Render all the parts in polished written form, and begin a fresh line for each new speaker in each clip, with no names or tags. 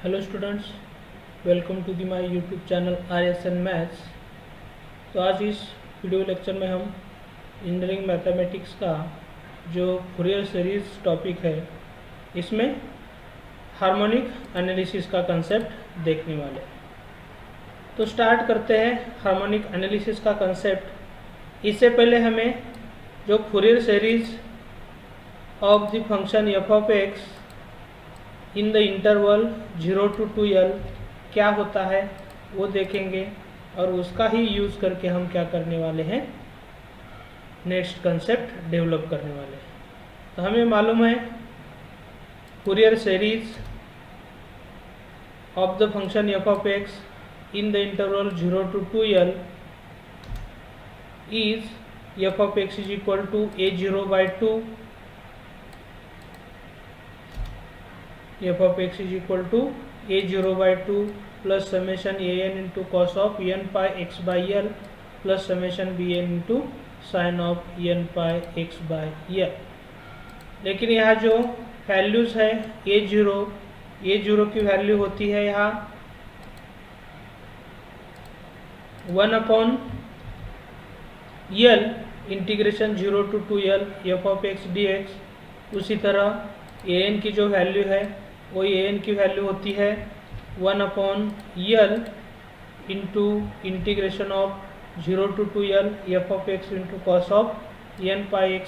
Hello students, welcome to the my YouTube channel RSN maths. तो आज इस video lecture में हम इंजीनियरिंग मैथमेटिक्स का जो फूरियर सीरीज टॉपिक है इसमें हार्मोनिक एनालिसिस का कंसेप्ट देखने वाले हैं। तो स्टार्ट करते हैं हार्मोनिक एनालिसिस का कंसेप्ट। इससे पहले हमें जो Fourier series of the function f of x in the interval 0 to 2l क्या होता है वो देखेंगे और उसका ही यूज़ करके हम क्या करने वाले हैं, नेक्स्ट कंसेप्ट डेवलप करने वाले हैं। तो हमें मालूम है Fourier series of the function f of x in the interval 0 to 2l is f of x is equal to a0/2 f of x is equal to a0/2 plus summation an into cos of n pi x by l plus summation bn into sin of n pi x by l। लेकिन यहाँ जो values है a0 की value होती है यहाँ 1/l integration 0 to 2l f of x dx। उसी तरह an की जो वैल्यू है वो an की वैल्यू होती है 1/l into integration of 0 to 2l f of x into cos of n pi x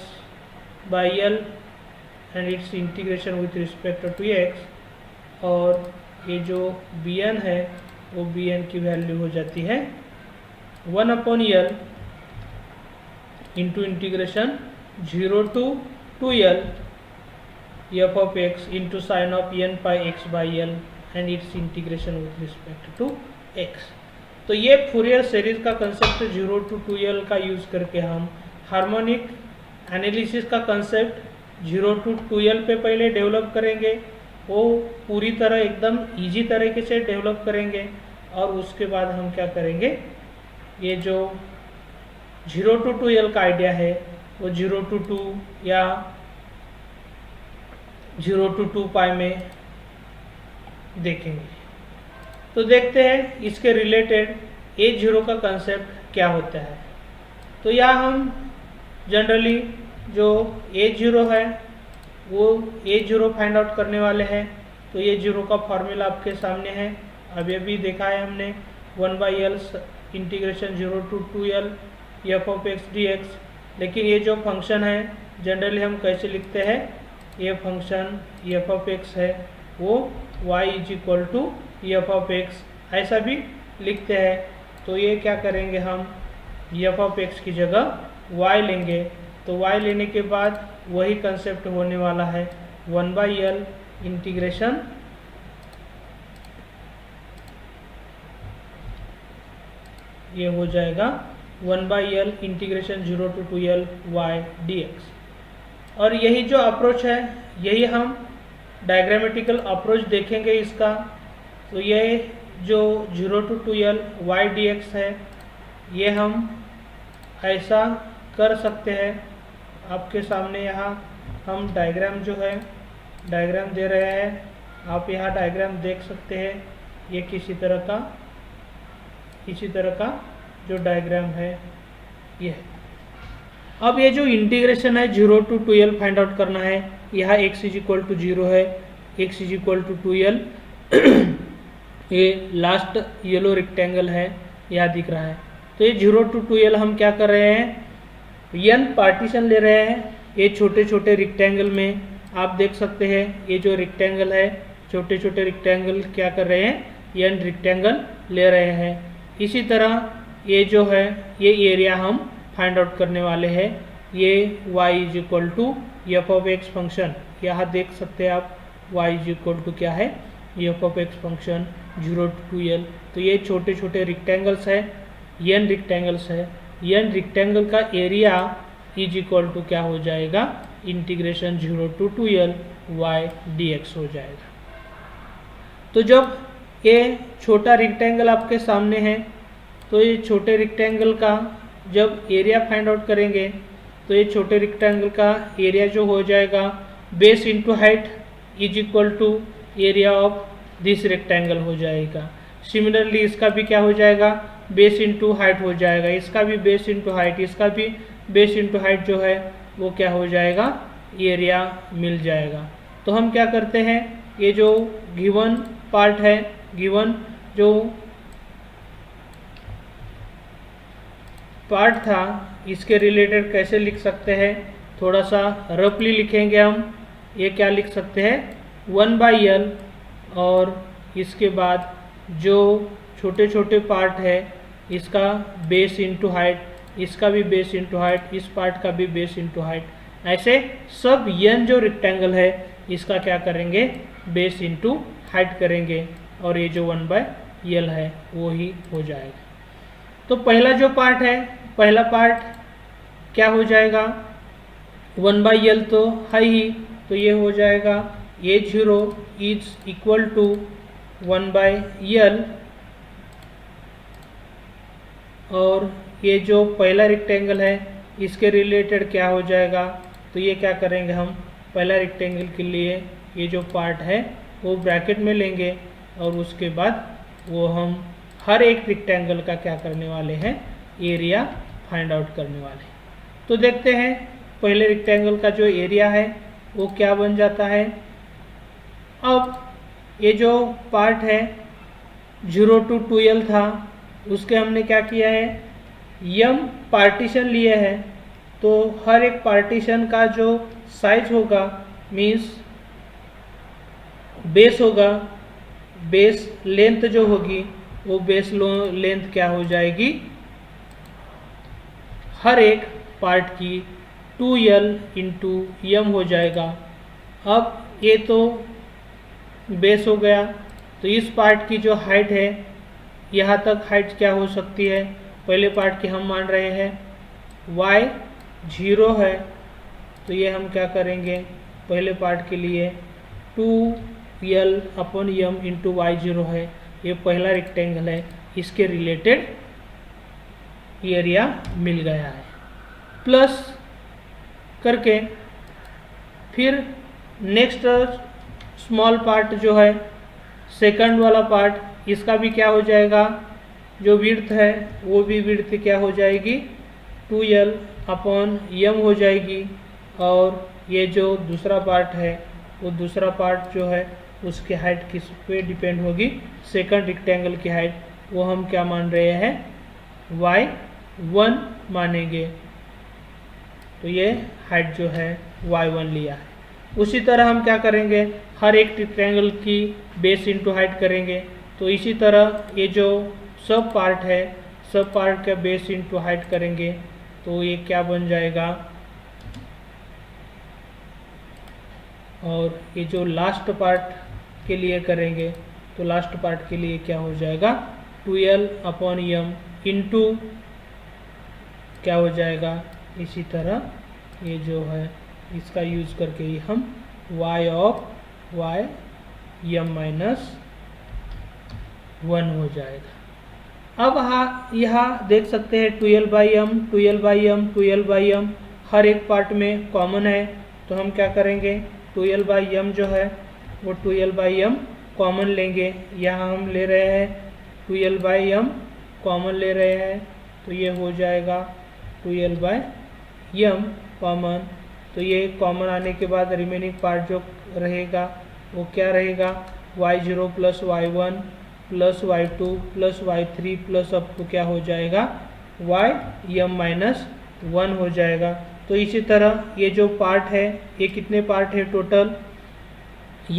by l and its integration with respect to x। और ये जो bn है वो bn की वैल्यू हो जाती है 1/l into integration 0 to 2l f of x into sin of n pi x by l and its integration with respect to x। तो ये फूरियर सीरीज का कंसेप्ट 0 to 2l का यूज करके हम हार्मोनिक एनालिसिस का concept 0 to 2l पे पहले develop करेंगे। वो पूरी तरह एकदम इजी तरीके से डेवलप करेंगे और उसके बाद हम क्या करेंगे, ये जो 0 to 2l का आइडिया है वो 0 to 2 या 0 to 2 पाई में देखेंगे। तो देखते हैं इसके रिलेटेड a0 का कंसेप्ट क्या होता है। तो यहाँ हम जनरली जो a0 है वो a0 फाइंड आउट करने वाले हैं। तो a0 का फॉर्मूला आपके सामने है, अभी भी देखा है हमने 1/l integration 0 to 2l f of x dx। लेकिन ये जो फंक्शन है जनरली हम कैसे लिखते हैं, ये फंक्शन f of x है वो y is equal to f of x ऐसा भी लिखते हैं। तो ये क्या करेंगे, हम f of x की जगह y लेंगे। तो y लेने के बाद वही कंसेप्ट होने वाला है 1/l इंटीग्रेशन ये हो जाएगा 1/l integration 0 to 2l y dx। और यही जो अप्रोच है यही हम डायग्रामेटिकल अप्रोच देखेंगे इसका। तो ये जो 0 to 2l y dx है ये हम ऐसा कर सकते हैं। आपके सामने यहाँ हम डायग्राम जो है डायग्राम दे रहे हैं, आप यहाँ डायग्राम देख सकते हैं। ये किसी तरह का जो डायग्राम है ये। अब ये जो इंटीग्रेशन है 0 to 2l फाइंड आउट करना है। यहाँ x इज इक्वल टू 0 है, x is equal to 2l ये लास्ट येलो रेक्टेंगल है यहाँ दिख रहा है। तो ये 0 to 2l हम क्या कर रहे हैं, n पार्टीशन ले रहे हैं। ये छोटे छोटे रेक्टेंगल में आप देख सकते हैं, ये जो रेक्टेंगल है छोटे छोटे रेक्टेंगल क्या कर रहे हैं, n रेक्टेंगल ले रहे हैं। इसी तरह ये जो है ये एरिया हम फाइंड आउट करने वाले हैं। ये y is equal to f of x function, यहाँ देख सकते हैं आप y इज इक्वल टू क्या है, f of x function 0 to 2l। तो ये छोटे छोटे रेक्टेंगल्स है, n रेक्टेंगल्स है। n रेक्टेंगल का एरिया इज इक्वल टू क्या हो जाएगा, integration 0 to 2l y dx हो जाएगा। तो जब ये छोटा रेक्टेंगल आपके सामने है तो ये छोटे रेक्टेंगल का जब एरिया फाइंड आउट करेंगे तो ये छोटे रेक्टेंगल का एरिया जो हो जाएगा base into height is equal to area of this rectangle हो जाएगा। सिमिलरली इसका भी क्या हो जाएगा, बेस इंटू हाइट हो जाएगा, इसका भी बेस इंटू हाइट, इसका भी बेस इंटू हाइट जो है वो क्या हो जाएगा, एरिया मिल जाएगा। तो हम क्या करते हैं, ये जो गिवन पार्ट है, गिवन जो पार्ट था, इसके रिलेटेड कैसे लिख सकते हैं, थोड़ा सा रफली लिखेंगे हम। ये क्या लिख सकते हैं, 1/L, और इसके बाद जो छोटे छोटे पार्ट है इसका बेस इंटू हाइट, इसका भी बेस इंटू हाइट, इस पार्ट का भी बेस इंटू हाइट, ऐसे सब n जो रेक्टेंगल है इसका क्या करेंगे, बेस इंटू हाइट करेंगे, और ये जो 1/L है वो ही हो जाएगा। तो पहला जो पार्ट है, पहला पार्ट क्या हो जाएगा, 1/L तो है ही, तो ये हो जाएगा A0 is equal to 1/L, और ये जो पहला रेक्टेंगल है इसके रिलेटेड क्या हो जाएगा, तो ये क्या करेंगे हम, पहला रेक्टेंगल के लिए ये जो पार्ट है वो ब्रैकेट में लेंगे, और उसके बाद वो हम हर एक रेक्टेंगल का क्या करने वाले हैं, एरिया फाइंड आउट करने वाले हैं। तो देखते हैं पहले रेक्टेंगल का जो एरिया है वो क्या बन जाता है। अब ये जो पार्ट है 0 to 2L था, उसके हमने क्या किया है, m पार्टीशन लिए हैं, तो हर एक पार्टीशन का जो साइज होगा, मीन्स बेस होगा, बेस लेंथ जो होगी वो बेस लेंथ क्या हो जाएगी, हर एक पार्ट की 2L इंटू m हो जाएगा। अब ये तो बेस हो गया, तो इस पार्ट की जो हाइट है, यहाँ तक हाइट क्या हो सकती है, पहले पार्ट की हम मान रहे हैं y 0 है, तो ये हम क्या करेंगे, पहले पार्ट के लिए 2L/m इंटू y0 है, ये पहला रेक्टेंगल है, इसके रिलेटेड एरिया मिल गया है। प्लस करके फिर नेक्स्ट स्मॉल पार्ट जो है, सेकंड वाला पार्ट, इसका भी क्या हो जाएगा, जो विड्थ है वो भी विड्थ क्या हो जाएगी, 2L/m हो जाएगी, और ये जो दूसरा पार्ट है वो दूसरा पार्ट जो है उसकी हाइट किस पे डिपेंड होगी, सेकंड रेक्टेंगल की हाइट, वो हम क्या मान रहे हैं, y1 मानेंगे, तो ये हाइट जो है y1 लिया है। उसी तरह हम क्या करेंगे, हर एक रेक्टेंगल की बेस इंटू हाइट करेंगे, तो इसी तरह ये जो सब पार्ट है, सब पार्ट का बेस इंटू हाइट करेंगे, तो ये क्या बन जाएगा, और ये जो लास्ट पार्ट के लिए करेंगे, तो लास्ट पार्ट के लिए क्या हो जाएगा, 2L/m इंटू क्या हो जाएगा, इसी तरह ये जो है इसका यूज करके ही हम y/m-1 हो जाएगा। अब यहाँ देख सकते हैं 2L/m 2L/m 2L/m हर एक पार्ट में कॉमन है, तो हम क्या करेंगे, 2L/m जो है वो 2L/m कॉमन लेंगे, यहाँ हम ले रहे हैं 2L/m कॉमन ले रहे हैं, तो ये हो जाएगा 2L/m कॉमन, तो ये कॉमन आने के बाद रिमेनिंग पार्ट जो रहेगा वो क्या रहेगा, y0 plus y1 plus y2 plus y3 plus up to क्या हो जाएगा, y/m-1 हो जाएगा। तो इसी तरह ये जो पार्ट है, ये कितने पार्ट है टोटल,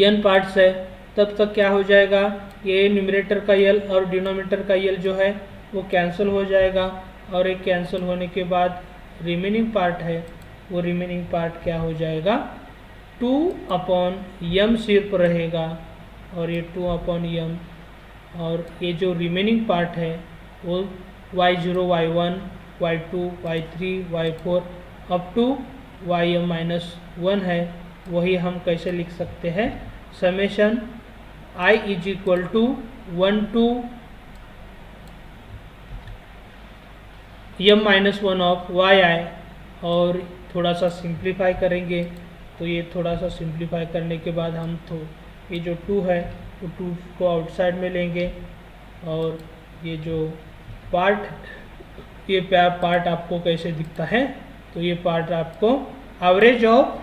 n पार्ट्स है, तब तक क्या हो जाएगा, ये न्यूमरेटर का l और डिनोमिनेटर का l जो है वो कैंसिल हो जाएगा, और एक कैंसिल होने के बाद रिमेनिंग पार्ट है वो रिमेनिंग पार्ट क्या हो जाएगा, 2/m सिर्फ रहेगा, और ये 2/m, और ये जो रिमेनिंग पार्ट है वो y0 y1 y2 y3 y4 up to y/m-1 है। वही हम कैसे लिख सकते हैं, summation i is equal to 1 to m-1 of yi, और थोड़ा सा सिंप्लीफाई करेंगे, तो ये थोड़ा सा सिंप्लीफाई करने के बाद हम तो ये जो 2 है तो 2 को आउटसाइड में लेंगे और ये जो पार्ट, ये पार्ट आपको कैसे दिखता है, तो ये पार्ट आपको एवरेज ऑफ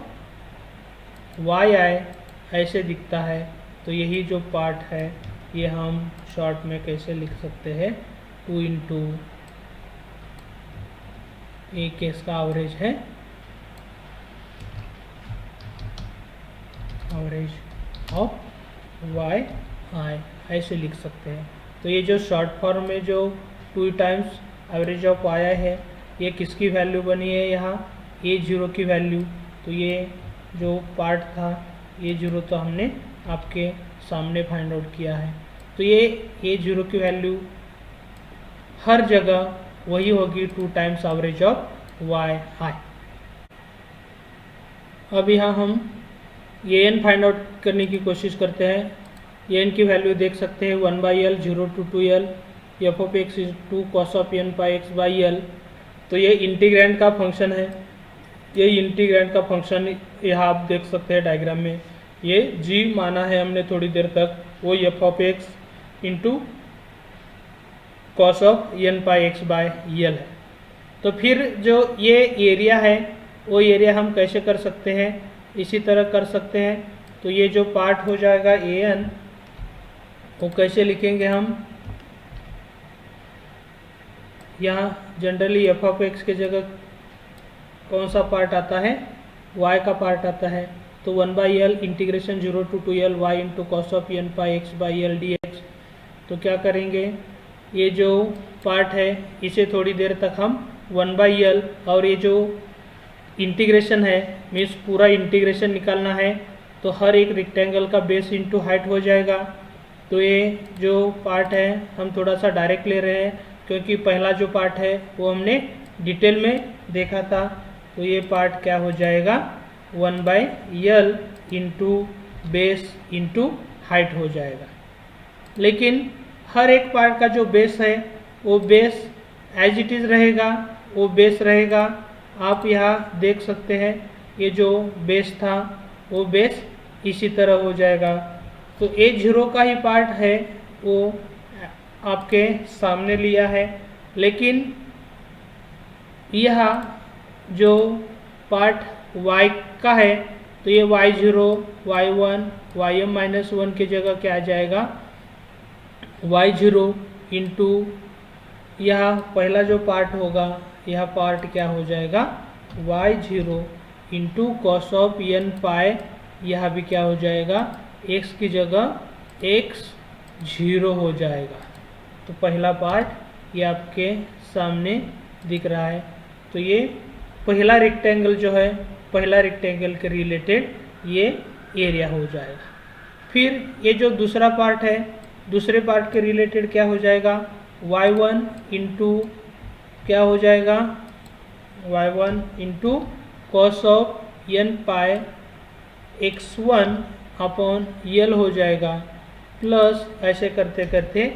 वाई आई ऐसे दिखता है। तो यही जो पार्ट है ये हम शॉर्ट में कैसे लिख सकते हैं, 2 इंटू ए केस का एवरेज है, एवरेज ऑफ वाई आई ऐसे लिख सकते हैं। तो ये जो शॉर्ट फॉर्म में जो 2 टाइम्स एवरेज ऑफ वाई आई है, ये किसकी वैल्यू बनी है, यहाँ A0 की वैल्यू। तो ये जो पार्ट था A0 तो हमने आपके सामने फाइंड आउट किया है। तो ये A0 की वैल्यू हर जगह वही होगी 2 टाइम्स एवरेज ऑफ वाई आई। अब यहाँ हम An फाइंड आउट करने की कोशिश करते हैं। An की वैल्यू देख सकते हैं 1/L 0 to 2L f of x is 2 cos of n pi x by L। तो ये इंटीग्रैंड का फंक्शन है, ये इंटीग्रैंड का फंक्शन यहाँ आप देख सकते हैं डायग्राम में। ये g माना है हमने थोड़ी देर तक, वो f of x into cos of n pi x by L है। तो फिर जो ये एरिया है वो एरिया हम कैसे कर सकते हैं, इसी तरह कर सकते हैं। तो ये जो पार्ट हो जाएगा An, वो कैसे लिखेंगे हम, यहाँ जनरली f ऑफ x के जगह कौन सा पार्ट आता है, y का पार्ट आता है। तो 1/L integration 0 to 2L y into cos of n pi x by L dx। तो क्या करेंगे, ये जो पार्ट है इसे थोड़ी देर तक हम 1/L, और ये जो इंटीग्रेशन है मीन्स पूरा इंटीग्रेशन निकालना है, तो हर एक रेक्टेंगल का बेस इंटू हाइट हो जाएगा। तो ये जो पार्ट है हम थोड़ा सा डायरेक्ट ले रहे हैं, क्योंकि पहला जो पार्ट है वो हमने डिटेल में देखा था। तो ये पार्ट क्या हो जाएगा, 1/L into base into height हो जाएगा। लेकिन हर एक पार्ट का जो बेस है वो बेस एज इट इज़ रहेगा, वो बेस रहेगा। आप यहाँ देख सकते हैं ये जो बेस था वो बेस इसी तरह हो जाएगा। तो A0 का ही पार्ट है वो आपके सामने लिया है, लेकिन यह जो पार्ट y का है तो ये y0, y1, ym-1 की जगह क्या आ जाएगा, y0 इंटू यह पहला जो पार्ट होगा, यह पार्ट क्या हो जाएगा, y0 into cos of n पाए, यह भी क्या हो जाएगा, x की जगह x0 हो जाएगा। तो पहला पार्ट ये आपके सामने दिख रहा है। तो ये पहला रेक्टेंगल जो है, पहला रेक्टेंगल के रिलेटेड ये एरिया हो जाएगा। फिर ये जो दूसरा पार्ट है, दूसरे पार्ट के रिलेटेड क्या हो जाएगा, y1 इंटू क्या हो जाएगा, y1 into cos of n पाए x1 अपॉन L हो जाएगा, प्लस ऐसे करते करते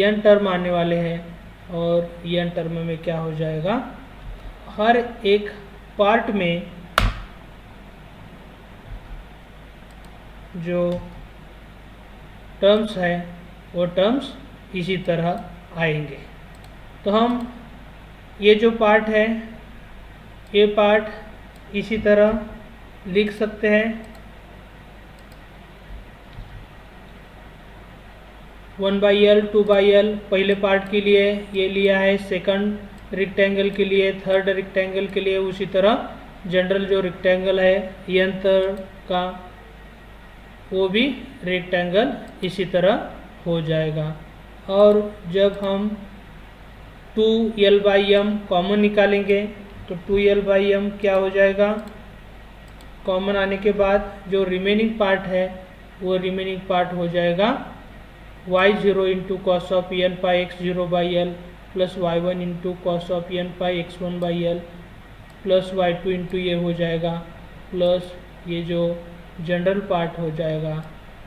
n टर्म आने वाले हैं, और n टर्म में क्या हो जाएगा, हर एक पार्ट में जो टर्म्स है वो टर्म्स इसी तरह आएंगे। तो हम ये जो पार्ट है ये पार्ट इसी तरह लिख सकते हैं, 1/L 2/L पहले पार्ट के लिए ये लिया है, सेकंड रेक्टेंगल के लिए, थर्ड रेक्टेंगल के लिए उसी तरह जनरल जो रेक्टेंगल है nth का वो भी रेक्टेंगल इसी तरह हो जाएगा। और जब हम 2L/m कॉमन निकालेंगे तो 2L/m क्या हो जाएगा, कॉमन आने के बाद जो रिमेनिंग पार्ट है वो रिमेनिंग पार्ट हो जाएगा y0 into cos of n pi x0/L plus y1 into cos of n pi x1/L plus y2 into ये हो जाएगा, प्लस ये जो जनरल पार्ट हो जाएगा,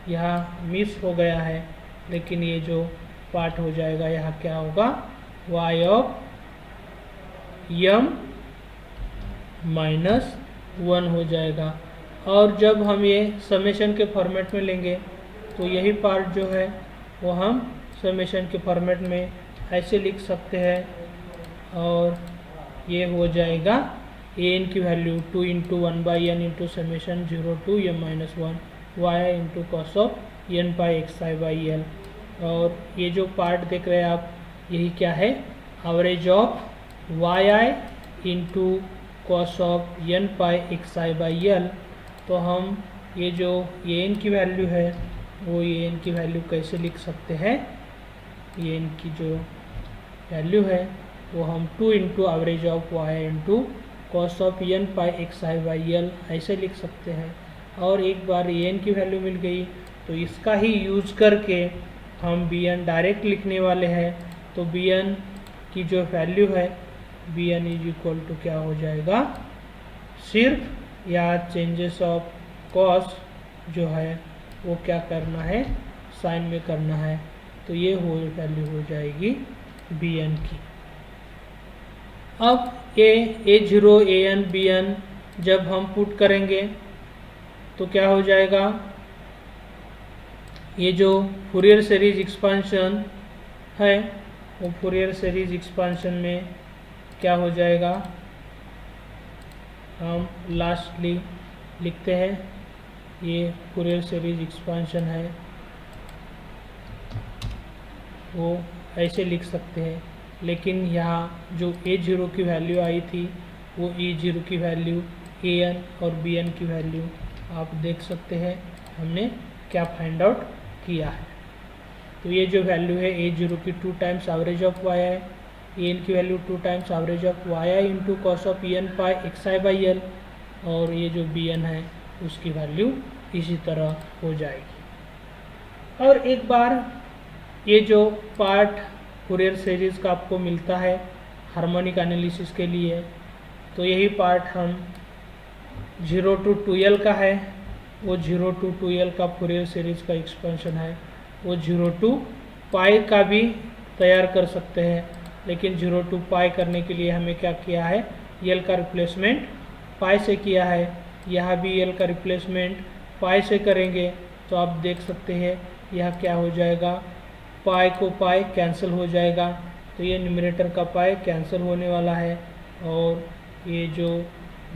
यहाँ मिस हो गया है लेकिन ये जो पार्ट हो जाएगा यहाँ क्या होगा, y ऑफ m-1 हो जाएगा। और जब हम ये समेशन के फॉर्मेट में लेंगे तो यही पार्ट जो है वो हम समेशन के फॉर्मेट में ऐसे लिख सकते हैं, और ये हो जाएगा ए एन की value 2 into 1/n into summation 0 to m-1 y into cos of n pi xi/l। और ये जो पार्ट देख रहे हैं आप, यही क्या है, average of yi into cos of n pi xi/l। तो हम ये जो ए एन की वैल्यू है वो ए एन की वैल्यू कैसे लिख सकते हैं, ए एन की जो वैल्यू है वो हम 2 into average of y into cos of n pi xi/l ऐसे लिख सकते हैं। और एक बार ए एन की वैल्यू मिल गई तो इसका ही यूज करके हम बी एन डायरेक्ट लिखने वाले हैं। तो बी एन की जो वैल्यू है, b n is equal to क्या हो जाएगा, सिर्फ या चेंजेस ऑफ कॉस जो है वो क्या करना है, साइन में करना है। तो ये वैल्यू हो जाएगी बी एन की। अब A0 AN BN जब हम पुट करेंगे तो क्या हो जाएगा, ये जो फूरियर सीरीज एक्सपांशन है वो फूरियर सीरीज एक्सपांशन में क्या हो जाएगा, हम लास्टली लिखते हैं, ये फूरियर सीरीज एक्सपांशन है वो ऐसे लिख सकते हैं। लेकिन यहाँ जो A0 की वैल्यू आई थी वो A0 की वैल्यू AN और BN की वैल्यू आप देख सकते हैं हमने क्या फाइंड आउट किया है। तो ये जो वैल्यू है A0 की 2 टाइम्स एवरेज ऑफ y है, AN की value 2 times average of y into cos of n pi xi/l, और ये जो BN है उसकी वैल्यू इसी तरह हो जाएगी। और एक बार ये जो पार्ट फूरियर सीरीज का आपको मिलता है हार्मोनिक एनालिसिस के लिए, तो यही पार्ट हम 0 टू 2l का है, वो 0 टू 2l का फूरियर सीरीज का एक्सपेंशन है, वो 0 टू पाई का भी तैयार कर सकते हैं। लेकिन 0 टू पाई करने के लिए हमें क्या किया है, l का रिप्लेसमेंट पाई से किया है, यहाँ भी l का रिप्लेसमेंट पाई से करेंगे। तो आप देख सकते हैं यह क्या हो जाएगा, पाई को पाई कैंसिल हो जाएगा, तो ये न्यूमरेटर का पाई कैंसिल होने वाला है, और ये जो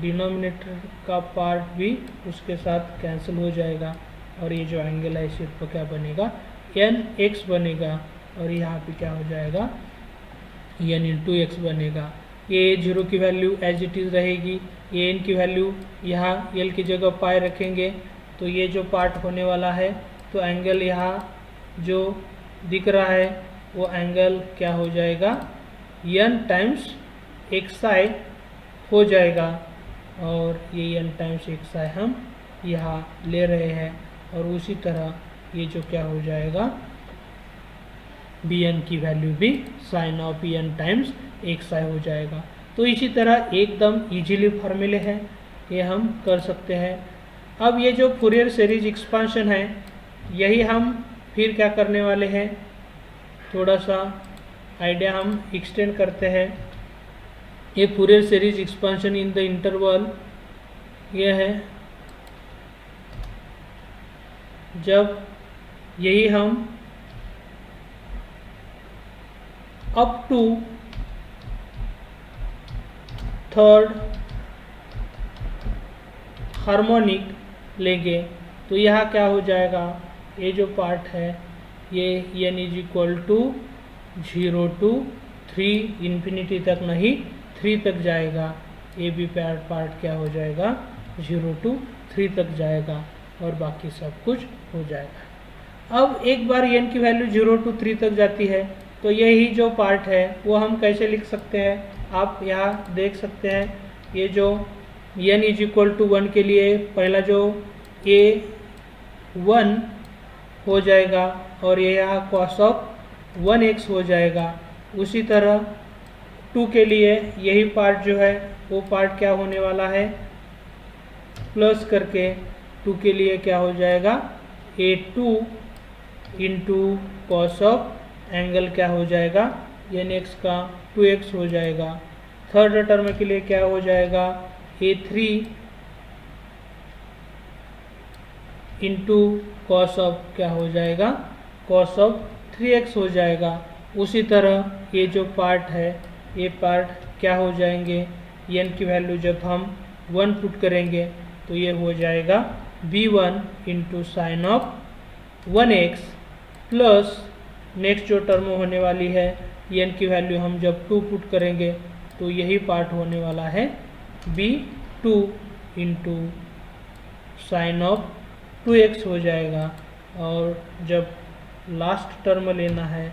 डिनोमिनेटर का पार्ट भी उसके साथ कैंसिल हो जाएगा, और ये जो एंगल है सिर्फ क्या बनेगा, nx बनेगा, और यहाँ पे क्या हो जाएगा, n इंटू एक्स बनेगा। ये 0 की वैल्यू एज इट इज़ रहेगी, ये n की वैल्यू यहाँ l की जगह पाई रखेंगे, तो ये जो पार्ट होने वाला है, तो एंगल यहाँ जो दिख रहा है वो एंगल क्या हो जाएगा, n टाइम्स xi हो जाएगा, और ये n टाइम्स xi हम यहाँ ले रहे हैं। और उसी तरह ये जो क्या हो जाएगा, bn की वैल्यू भी sine of n times xi हो जाएगा। तो इसी तरह एकदम इजीली फार्मूले हैं, ये हम कर सकते हैं। अब ये जो फूरियर सीरीज एक्सपांशन है, यही हम फिर क्या करने वाले हैं, थोड़ा सा आइडिया हम एक्सटेंड करते हैं। ये Fourier series expansion in the interval ये है, जब यही हम अप टू थर्ड हार्मोनिक लेंगे, तो यहाँ क्या हो जाएगा, ये जो पार्ट है ये n is equal to 0 to 3 infinity तक नहीं 3 तक जाएगा, ये भी पार्ट क्या हो जाएगा, 0 टू 3 तक जाएगा, और बाकी सब कुछ हो जाएगा। अब एक बार n की वैल्यू 0 टू 3 तक जाती है, तो यही जो पार्ट है वो हम कैसे लिख सकते हैं, आप यहाँ देख सकते हैं, ये जो n इज इक्वल टू 1 के लिए पहला जो a1 हो जाएगा, और ये यहाँ कॉस ऑफ 1x हो जाएगा। उसी तरह 2 के लिए यही पार्ट जो है वो पार्ट क्या होने वाला है, प्लस करके 2 के लिए क्या हो जाएगा, a2 into cos of angle क्या हो जाएगा, nx का 2x हो जाएगा। थर्ड टर्म के लिए क्या हो जाएगा, a3 इंटू कॉस ऑफ क्या हो जाएगा, कॉस ऑफ 3x हो जाएगा। उसी तरह ये जो पार्ट है, ये पार्ट क्या हो जाएंगे, n की वैल्यू जब हम 1 पुट करेंगे तो ये हो जाएगा b1 into sine of 1x plus next जो टर्म होने वाली है n की वैल्यू हम जब 2 पुट करेंगे तो यही पार्ट होने वाला है b2 into sine of 2x हो जाएगा। और जब लास्ट टर्म लेना है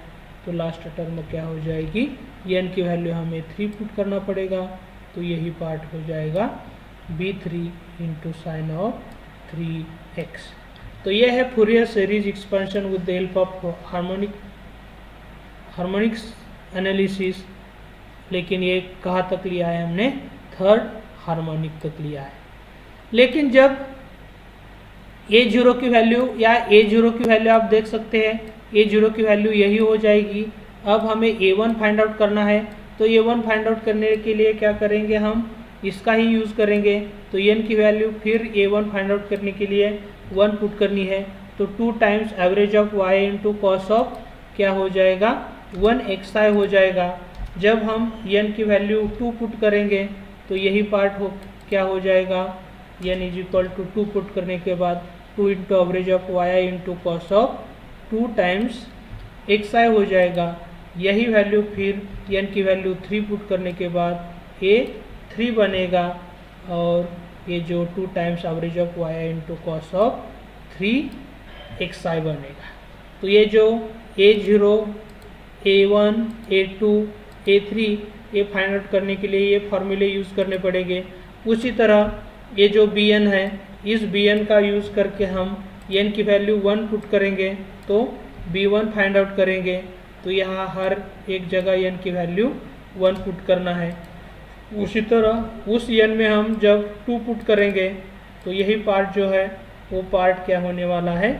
तो लास्ट टर्म क्या हो जाएगी, n की वैल्यू हमें 3 पुट करना पड़ेगा तो यही पार्ट हो जाएगा b3 into sine of 3x। तो यह है Fourier series expansion with the help of harmonics analysis. लेकिन ये कहाँ तक लिया है हमने, थर्ड हार्मोनिक तक लिया है। लेकिन जब a0 की वैल्यू या a0 की वैल्यू आप देख सकते हैं, a0 की वैल्यू यही हो जाएगी। अब हमें a1 फाइंड आउट करना है तो a1 फाइंड आउट करने के लिए क्या करेंगे, हम इसका ही यूज़ करेंगे। तो n की वैल्यू फिर a1 फाइंड आउट करने के लिए 1 पुट करनी है तो 2 times average of y into cos of क्या हो जाएगा, 1xi हो जाएगा। जब हम n की वैल्यू 2 पुट करेंगे तो यही पार्ट हो क्या हो जाएगा, n is equal to 2 put करने के बाद 2 into average of y into cos of 2 times xi हो जाएगा। यही वैल्यू फिर n की वैल्यू 3 पुट करने के बाद a 3 बनेगा और ये जो 2 times average of y into cos of 3xi बनेगा। तो ये जो a0, a1, a2, a3 ये फाइंड आउट करने के लिए ये फार्मूले यूज़ करने पड़ेंगे। उसी तरह ये जो bn है, इस bn का यूज़ करके हम n की वैल्यू 1 पुट करेंगे तो b1 फाइंड आउट करेंगे। तो यहाँ हर एक जगह n की वैल्यू 1 पुट करना है। उसी तरह उस n में हम जब 2 पुट करेंगे तो यही पार्ट जो है वो पार्ट क्या होने वाला है,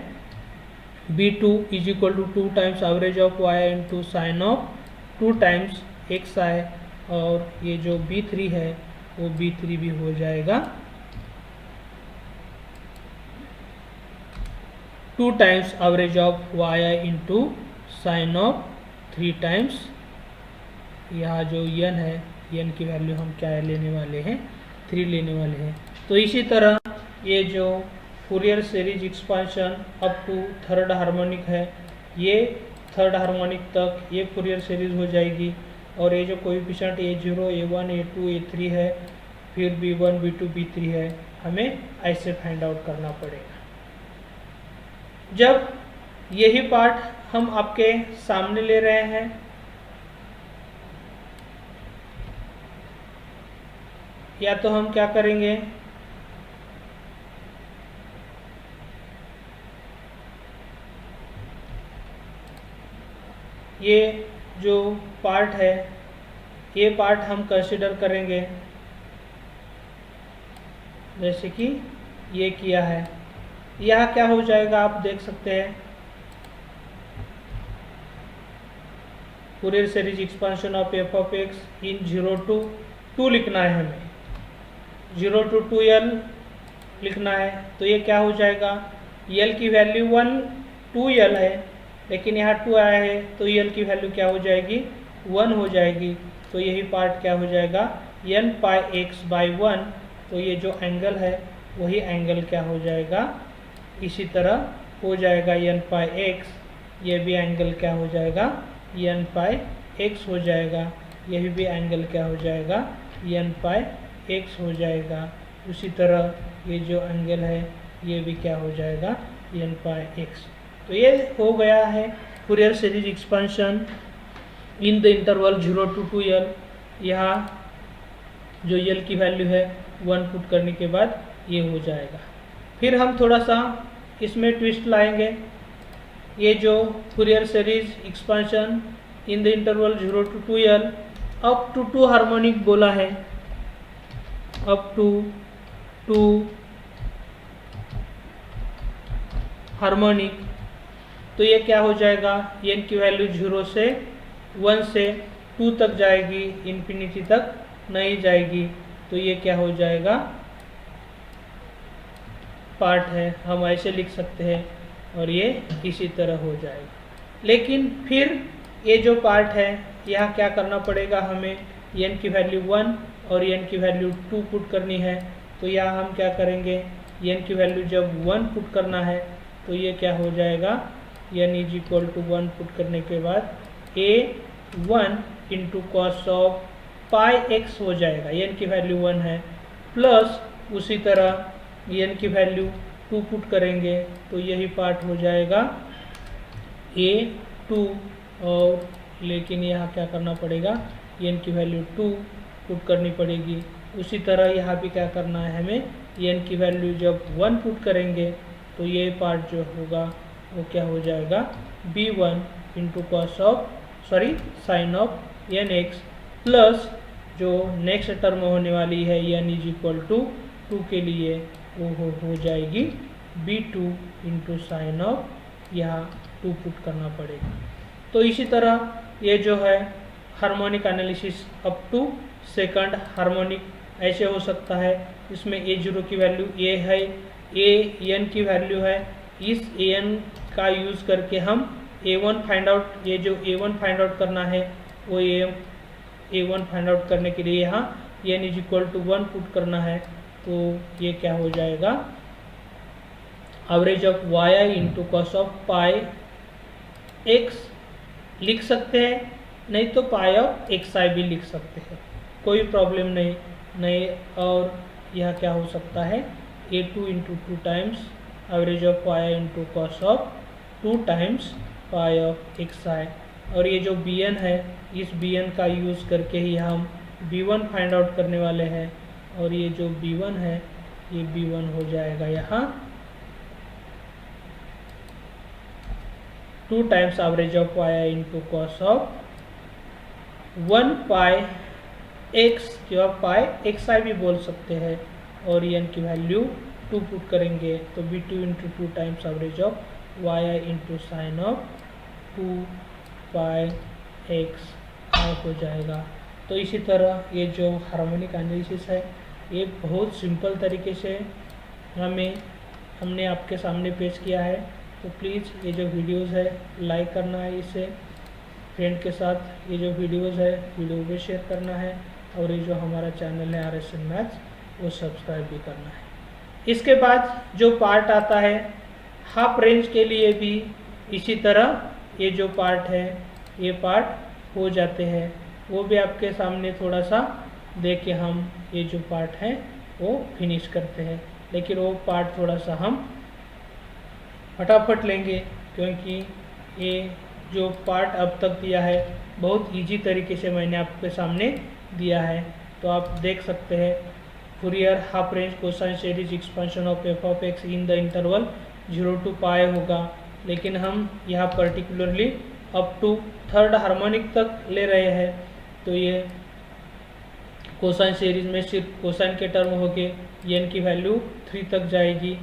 b2 is equal to 2 times average of y into sine of 2 times xi। और ये जो b3 है वो b3 भी हो जाएगा 2 times average of y into sine of 3 times, यहाँ जो n है n की वैल्यू हम क्या लेने वाले हैं, 3 लेने वाले हैं। तो इसी तरह ये जो Fourier series expansion up to third harmonic है, ये थर्ड हार्मोनिक तक ये फूरियर सीरीज हो जाएगी। और ये जो coefficient a0, a1, a2, a3 है, फिर b1, b2, b3 है, हमें ऐसे फाइंड आउट करना पड़ेगा। जब यही पार्ट हम आपके सामने ले रहे हैं, या तो हम क्या करेंगे, ये जो पार्ट है ये पार्ट हम कंसिडर करेंगे, जैसे कि ये किया है। यह क्या हो जाएगा आप देख सकते हैं, Fourier series expansion of f of x in 0 to 2 लिखना है, हमें 0 to 2l लिखना है। तो ये क्या हो जाएगा, l की वैल्यू 1 2l है, लेकिन यहाँ 2 आया है तो l की वैल्यू क्या हो जाएगी, 1 हो जाएगी। तो यही पार्ट क्या हो जाएगा, n पाई x बाई 1। तो ये जो एंगल है वही एंगल क्या हो जाएगा, इसी तरह हो जाएगा n पाई x, ये भी एंगल क्या हो जाएगा, n पाई x हो जाएगा। यही भी एंगल क्या हो जाएगा, n पाई x हो जाएगा। उसी तरह ये जो एंगल है ये भी क्या हो जाएगा, n पाई x। तो ये हो गया है Fourier series expansion in the interval 0 to 2l। यहाँ जो l की वैल्यू है 1 पुट करने के बाद ये हो जाएगा। फिर हम थोड़ा सा इसमें ट्विस्ट लाएंगे। ये जो Fourier series expansion in the interval 0 to 2l up to 2 harmonic बोला है, अप टू 2 हार्मोनिक। तो ये क्या हो जाएगा, n की वैल्यू 0 से 1 से 2 तक जाएगी, इन्फिनिटी तक नहीं जाएगी। तो ये क्या हो जाएगा, पार्ट है हम ऐसे लिख सकते हैं और ये इसी तरह हो जाएगा। लेकिन फिर ये जो पार्ट है यहाँ क्या करना पड़ेगा, हमें n की वैल्यू 1 और n की वैल्यू 2 पुट करनी है। तो यहाँ हम क्या करेंगे, n की वैल्यू जब 1 पुट करना है तो ये क्या हो जाएगा, n is equal to 1 put करने के बाद a1 into cos of pi x हो जाएगा, n की वैल्यू 1 है, प्लस उसी तरह n की वैल्यू 2 पुट करेंगे तो यही पार्ट हो जाएगा a2, और लेकिन यहाँ क्या करना पड़ेगा, n की वैल्यू 2 पुट करनी पड़ेगी। उसी तरह यहाँ भी क्या करना है, हमें n की वैल्यू जब 1 पुट करेंगे तो ये पार्ट जो होगा वो क्या हो जाएगा, b1 into cos of sine of nx, plus जो नेक्स्ट टर्म होने वाली है n इज इक्वल टू 2 के लिए वो हो जाएगी b2 इंटू साइन ऑफ, यहाँ 2 पुट करना पड़ेगा। तो इसी तरह ये जो है harmonic analysis up to second harmonic ऐसे हो सकता है। इसमें a0 की वैल्यू a है, an की वैल्यू है, इस an का यूज़ करके हम a1 फाइंड आउट, ये जो a1 फाइंड आउट करना है वो a1 फाइंड आउट करने के लिए यहाँ n is equal to 1 put करना है। तो ये क्या हो जाएगा, average of yi into cos of pi x लिख सकते हैं, नहीं तो पाई ऑफ xi भी लिख सकते हैं, कोई प्रॉब्लम नहीं। और यह क्या हो सकता है, a2 into 2 times average of y into cos of 2 times pi of xi। और ये जो bn है, इस bn का यूज़ करके ही हम b1 फाइंड आउट करने वाले हैं, और ये जो b1 है ये b1 हो जाएगा यहाँ 2 times average of y into cos of 1 pi x, जो आप पाई xi भी बोल सकते हैं, और n की वैल्यू 2 पुट करेंगे तो b2 into 2 times average of y into sine of 2 pi x हो जाएगा। तो इसी तरह ये जो हार्मोनिक एनालिसिस है ये बहुत सिंपल तरीके से हमने आपके सामने पेश किया है। तो प्लीज़ ये जो वीडियोस है लाइक करना है, इसे फ्रेंड के साथ ये जो वीडियोस है वीडियो भी शेयर करना है, और ये जो हमारा चैनल है RSN मैथ्स वो सब्सक्राइब भी करना है। इसके बाद जो पार्ट आता है हाफ रेंज के लिए भी इसी तरह ये जो पार्ट है ये पार्ट हो जाते हैं, वो भी आपके सामने थोड़ा सा देख के हम ये जो पार्ट है वो फिनिश करते हैं। लेकिन वो पार्ट थोड़ा सा हम फटाफट लेंगे, क्योंकि ये जो पार्ट अब तक दिया है बहुत इजी तरीके से मैंने आपके सामने दिया है। तो आप देख सकते हैं Fourier half range cosine series expansion of f of x in the interval 0 to pi होगा, लेकिन हम यहाँ particularly up to third harmonic तक ले रहे हैं। तो ये कोसाइन सीरीज में सिर्फ कोसाइन के टर्म हो के n की वैल्यू 3 तक जाएगी,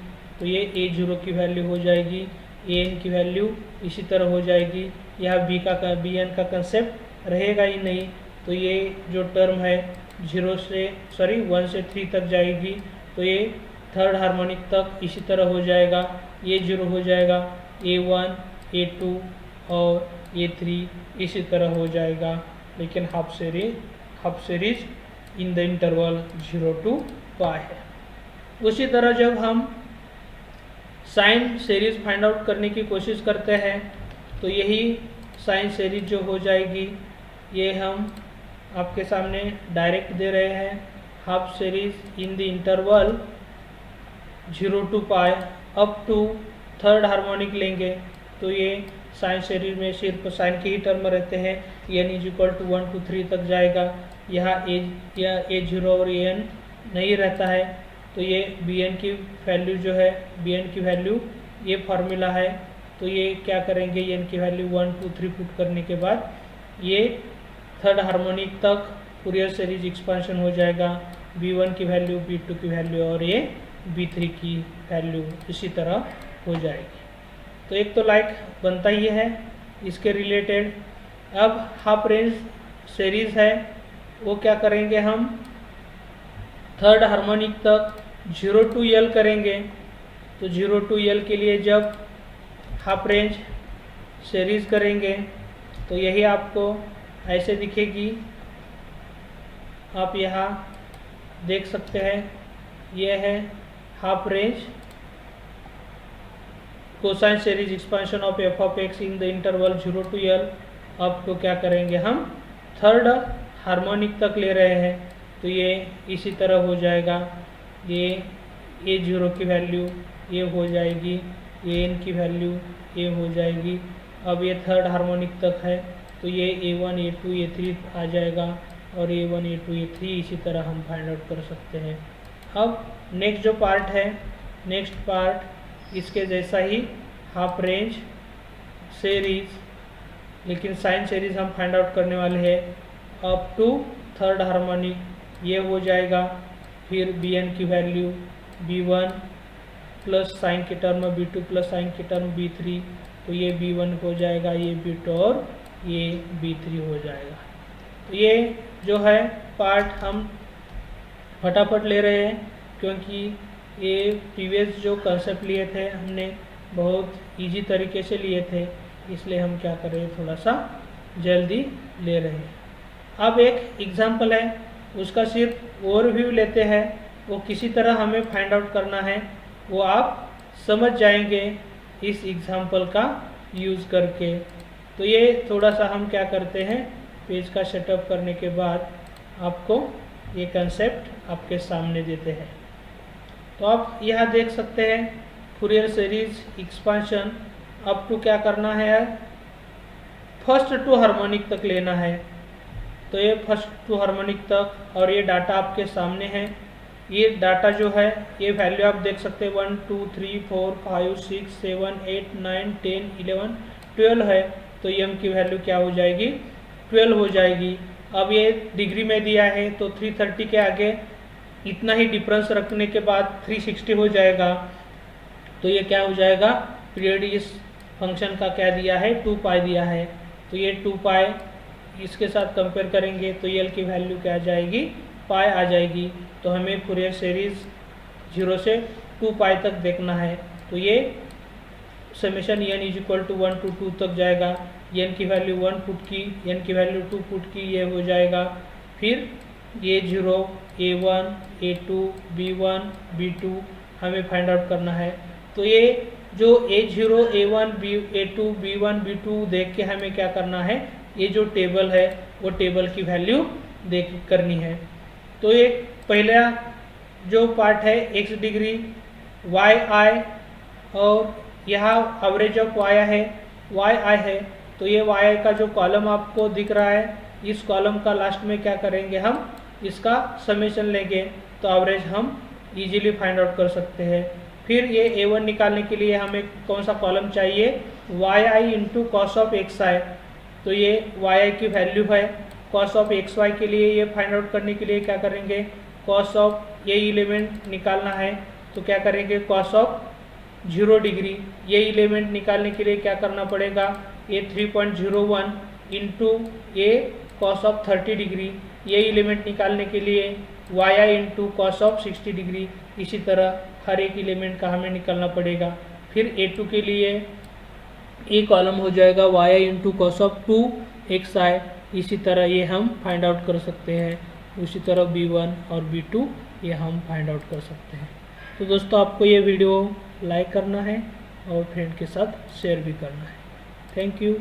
तो ये a0 की वैल्यू हो जाएगी, an की वैल्यू इसी तरह हो जाएगी। यह bn का कंसेप्ट रहेगा ही नहीं, तो ये जो टर्म है 1 से 3 तक जाएगी, तो ये थर्ड हार्मोनिक तक इसी तरह हो जाएगा। a0 हो जाएगा, a1, a2 और a3 इसी तरह हो जाएगा, लेकिन half series in the interval 0 to पाई है। उसी तरह जब हम साइन सीरीज फाइंड आउट करने की कोशिश करते हैं तो यही साइन सीरीज जो हो जाएगी ये हम आपके सामने डायरेक्ट दे रहे हैं। Half series in the interval 0 to pi up to third harmonic लेंगे, तो ये साइन सीरीज में सिर्फ साइन के ही टर्म रहते हैं, n is equal to 1 to 3 तक जाएगा। यहाँ a0 और an नहीं रहता है, तो ये bn की वैल्यू जो है bn की वैल्यू ये फार्मूला है, तो ये क्या करेंगे n की वैल्यू 1 2 3 पुट करने के बाद ये थर्ड हार्मोनिक तक फूरियर सीरीज एक्सपेंशन हो जाएगा, b1 की वैल्यू b2 की वैल्यू और ये b3 की वैल्यू इसी तरह हो जाएगी। तो एक तो लाइक बनता ही है इसके रिलेटेड। अब हाफ रेंज सीरीज है वो क्या करेंगे, हम थर्ड हार्मोनिक तक 0 to L करेंगे, तो 0 to L के लिए जब हाफ रेंज सीरीज करेंगे तो यही आपको ऐसे दिखेगी। आप यहाँ देख सकते हैं, यह है half range cosine series expansion of F of x in the interval 0 to L। अब तो क्या करेंगे, हम थर्ड हार्मोनिक तक ले रहे हैं, तो ये इसी तरह हो जाएगा। ये A0 की वैल्यू ये हो जाएगी, An की वैल्यू ये हो जाएगी। अब ये थर्ड हार्मोनिक तक है, तो ये A1 A2 A3 आ जाएगा, और A1 A2 A3 इसी तरह हम फाइंड आउट कर सकते हैं। अब नेक्स्ट जो पार्ट है, नेक्स्ट पार्ट इसके जैसा ही हाफ रेंज सीरीज, लेकिन साइन सीरीज हम फाइंड आउट करने वाले हैं अप टू थर्ड हार्मोनिक। ये हो जाएगा, फिर Bn की वैल्यू B1 प्लस साइन की टर्म B2 प्लस साइन की टर्म B3, तो ये B1 हो जाएगा, ये B2 और ये B3 हो जाएगा। तो ये जो है पार्ट हम फटाफट ले रहे हैं, क्योंकि ये प्रीवियस जो कंसेप्ट लिए थे हमने बहुत इजी तरीके से लिए थे, इसलिए हम क्या कर रहे हैं, थोड़ा सा जल्दी ले रहे हैं। अब एक एग्जांपल है, उसका सिर्फ ओवरव्यू लेते हैं, वो किसी तरह हमें फाइंड आउट करना है, वो आप समझ जाएंगे इस एग्जांपल का यूज़ करके। तो ये थोड़ा सा हम क्या करते हैं, पेज का सेटअप करने के बाद आपको ये कंसेप्ट आपके सामने देते हैं। तो आप यहाँ देख सकते हैं Fourier series expansion up to क्या करना है, फर्स्ट टू हार्मोनिक तक लेना है। तो ये फर्स्ट टू हार्मोनिक तक, और ये डाटा आपके सामने है। ये डाटा जो है, ये वैल्यू आप देख सकते हैं 1 2 3 4 5 6 7 8 9 10 11 12 है, तो m की वैल्यू क्या हो जाएगी, 12 हो जाएगी। अब ये डिग्री में दिया है, तो 330 के आगे इतना ही डिफरेंस रखने के बाद 360 हो जाएगा। तो ये क्या हो जाएगा, पीरियड इस फंक्शन का क्या दिया है, 2 पाई दिया है, तो ये 2 पाई इसके साथ कंपेयर करेंगे तो L की वैल्यू क्या आ जाएगी, पाई आ जाएगी। तो हमें फूरियर सीरीज 0 से 2 पाई तक देखना है, तो ये summation n is equal to 1 to 2 तक जाएगा। n की वैल्यू 1 पुट की, n की वैल्यू 2 पुट की, ये हो जाएगा। फिर A0 A1 A2 B1 B2 हमें फाइंड आउट करना है। तो ये जो A0 A1 A2 B1 B2 देख के हमें क्या करना है, ये जो टेबल है वो टेबल की वैल्यू देख करनी है। तो ये पहला जो पार्ट है x डिग्री yi, और यहाँ एवरेज ऑफ yi है, तो ये yi का जो कॉलम आपको दिख रहा है, इस कॉलम का लास्ट में क्या करेंगे, हम इसका समेशन लेंगे, तो एवरेज हम इजीली फाइंड आउट कर सकते हैं। फिर ये A1 निकालने के लिए हमें कौन सा कॉलम चाहिए, yi into cos of xi, तो ये yi की वैल्यू है। कॉस ऑफ xy के लिए ये फाइंड आउट करने के लिए क्या करेंगे, कॉस ऑफ ये एलिमेंट निकालना है, तो क्या करेंगे, कॉस ऑफ 0 डिग्री, ये एलिमेंट निकालने के लिए क्या करना पड़ेगा, ये 3.01 इंटू ये कॉस ऑफ 30 डिग्री, ये एलिमेंट निकालने के लिए yi into cos of 60 degree. इसी तरह हर एक एलिमेंट का हमें निकालना पड़ेगा। फिर A2 के लिए ये कॉलम हो जाएगा yi into cos of 2xi। इसी तरह ये हम फाइंड आउट कर सकते हैं। उसी तरह B1 और B2 ये हम फाइंड आउट कर सकते हैं। तो दोस्तों, आपको ये वीडियो लाइक करना है और फ्रेंड के साथ शेयर भी करना है। Thank you.